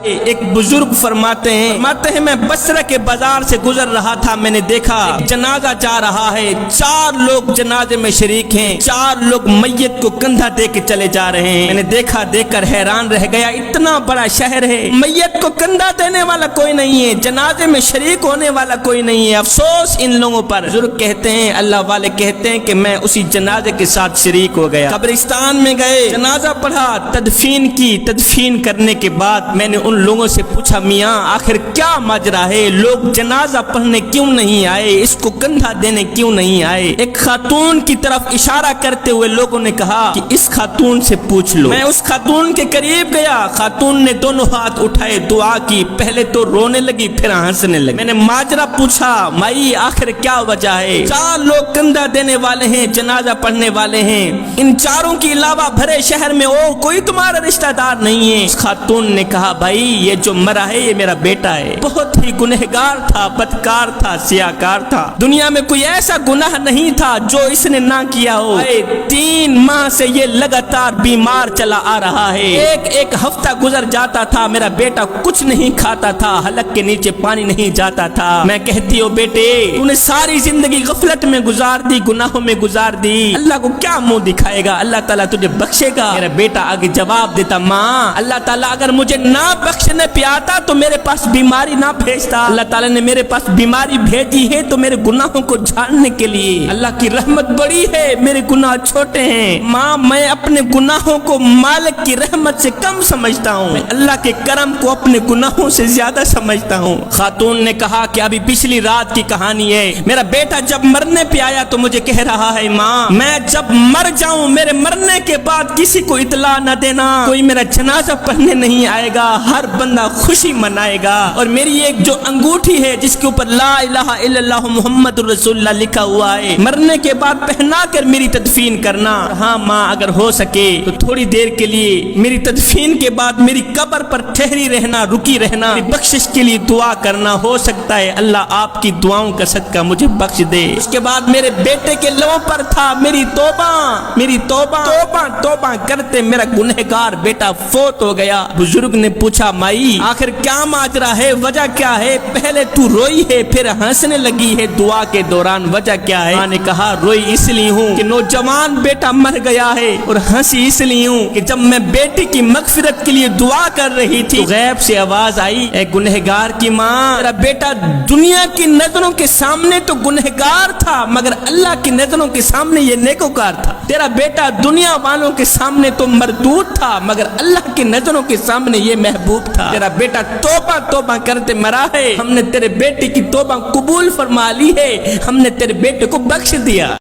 ایک بزرگ فرماتے ہیں میں بصرہ کے بازار سے گزر رہا تھا، میں نے دیکھا جنازہ جا رہا ہے، 4 لوگ جنازے میں شریک ہیں، 4 لوگ میت کو کندھا دے کے چلے جا رہے ہیں۔ میں نے دیکھا، دیکھ کر حیران رہ گیا، اتنا بڑا شہر ہے، میت کو کندھا دینے والا کوئی نہیں ہے، جنازے میں شریک ہونے والا کوئی نہیں ہے، افسوس ان لوگوں پر۔ بزرگ کہتے ہیں، اللہ والے کہتے ہیں کہ میں اسی جنازے کے ساتھ شریک ہو گیا، قبرستان میں گئے، جنازہ پڑھا، تدفین کی، تدفین کرنے کے بعد میں نے ان لوگوں سے پوچھا، میاں آخر کیا ماجرا ہے، لوگ جنازہ پڑھنے کیوں نہیں آئے، اس کو کندھا دینے کیوں نہیں آئے؟ ایک خاتون کی طرف اشارہ کرتے ہوئے لوگوں نے کہا کہ اس خاتون سے پوچھ لو۔ میں اس خاتون کے قریب گیا، خاتون نے دونوں ہاتھ اٹھائے، دعا کی، پہلے تو رونے لگی پھر ہنسنے لگی۔ میں نے ماجرا پوچھا، مائی آخر کیا وجہ ہے؟ 4 لوگ کندھا دینے والے ہیں، جنازہ پڑھنے والے ہیں، ان 4 کے علاوہ بھرے شہر میں اور کوئی تمہارا رشتہ دار نہیں ہے۔ اس خاتون نے کہا، بھائی یہ جو مرا ہے یہ میرا بیٹا ہے، بہت ہی گنہگار تھا، بدکار تھا، سیاکار تھا، دنیا میں کوئی ایسا گناہ نہیں تھا جو اس نے نہ کیا ہو۔ 3 ماہ سے یہ لگاتار بیمار چلا آ رہا ہے، ایک ہفتہ گزر جاتا تھا میرا بیٹا کچھ نہیں کھاتا تھا، حلق کے نیچے پانی نہیں جاتا تھا۔ میں کہتی ہوں بیٹے تو نے ساری زندگی غفلت میں گزار دی، گناہوں میں گزار دی، اللہ کو کیا منہ دکھائے گا؟ اللہ تعالیٰ تجھے بخشے گا؟ میرا بیٹا آگے جواب دیتا، ماں اللہ تعالیٰ اگر مجھے نہ بخشنے پہ آتا تو میرے پاس بیماری نہ بھیجتا، اللہ تعالیٰ نے میرے پاس بیماری بھیجی ہے تو میرے گناہوں کو جھاڑنے کے لیے، اللہ کی رحمت بڑی ہے، میرے گناہ چھوٹے ہیں، ماں میں اپنے گناہوں کو مالک کی رحمت سے کم سمجھتا ہوں، میں اللہ کے کرم کو اپنے گناہوں سے زیادہ سمجھتا ہوں۔ خاتون نے کہا کہ ابھی پچھلی رات کی کہانی ہے، میرا بیٹا جب مرنے پہ آیا تو مجھے کہہ رہا ہے، ماں میں جب مر جاؤں میرے مرنے کے بعد کسی کو اطلاع نہ دینا، کوئی میرا جنازہ پڑھنے نہیں آئے گا، ہر بندہ خوشی منائے گا، اور میری ایک جو انگوٹھی ہے جس کے اوپر لا الہ الا اللہ محمد رسول اللہ لکھا ہوا ہے، مرنے کے بعد پہنا کر میری تدفین کرنا۔ ہاں ماں اگر ہو سکے تو تھوڑی دیر کے لیے میری تدفین کے بعد میری قبر پر ٹھہری رہنا، رکی رہنا، میری بخشش کے لیے دعا کرنا، ہو سکتا ہے اللہ آپ کی دعاؤں کا صدقہ مجھے بخش دے۔ اس کے بعد میرے بیٹے کے لبوں پر تھا، میری توبہ توبہ توبہ کرتے میرا گنہگار بیٹا فوت ہو گیا۔ بزرگ نے پوچھا، مائی آخر کیا ماجرا ہے، وجہ کیا ہے؟ پہلے تو روئی ہے پھر ہنسنے لگی ہے دعا کے دوران، وجہ کیا ہے؟ ماں نے کہا، روئی اس لیے ہوں کہ نوجوان بیٹا مر گیا ہے، اور ہنسی اس لیے ہوں کہ جب میں بیٹی کی مغفرت کے لیے دعا کر رہی تھی تو غیب سے آواز آئی، اے گنہگار کی ماں، میرا بیٹا دنیا کی نظروں کے سامنے تو گنہگار تھا مگر اللہ کی نظروں کے سامنے یہ نیکوکار تھا، تیرا بیٹا دنیا والوں کے سامنے تو مردود تھا مگر اللہ کی نظروں کے سامنے یہ محبوب تھا، تیرا بیٹا توبہ توبہ کرتے مرا ہے، ہم نے تیرے بیٹے کی توبہ قبول فرما لی ہے، ہم نے تیرے بیٹے کو بخش دیا۔